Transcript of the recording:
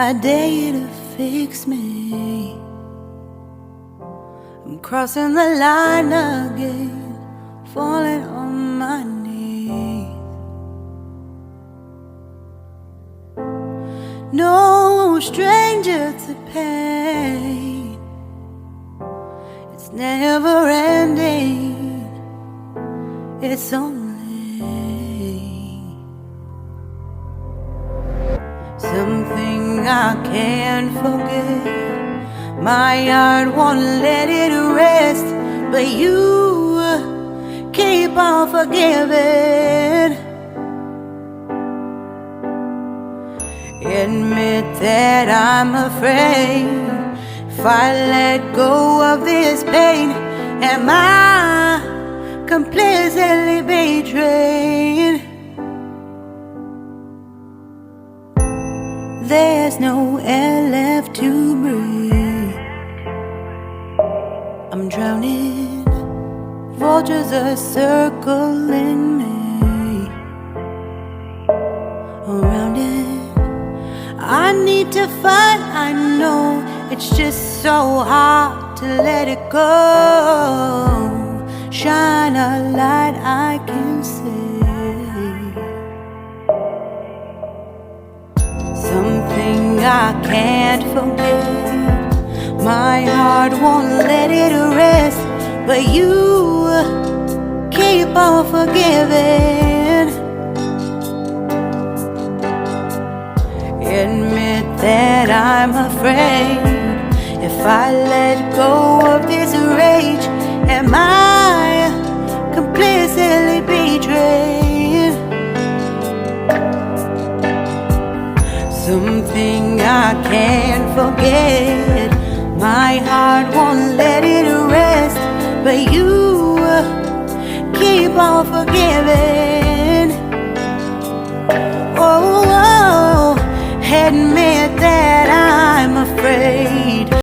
I dare you to fix me. I'm crossing the line again, falling on my knees. No stranger to pain, it's never ending, it's only something I can't forget. My heart won't let it rest, but you keep on forgiving. Admit that I'm afraid. If I let go of this pain, am I completely betrayed? There's no air left to breathe. I'm drowning, vultures are circling me. Around it, I need to fight. I know it's just so hard to let it go. Shine a light I can see. Something I can't forget. My heart won't let it rest, but you keep on forgiving. Admit that I'm afraid. If I let go of this rage, am I completely betrayed? Something I can't forget. My heart won't let it rest, but you keep on forgiving. Oh, admit that I'm afraid.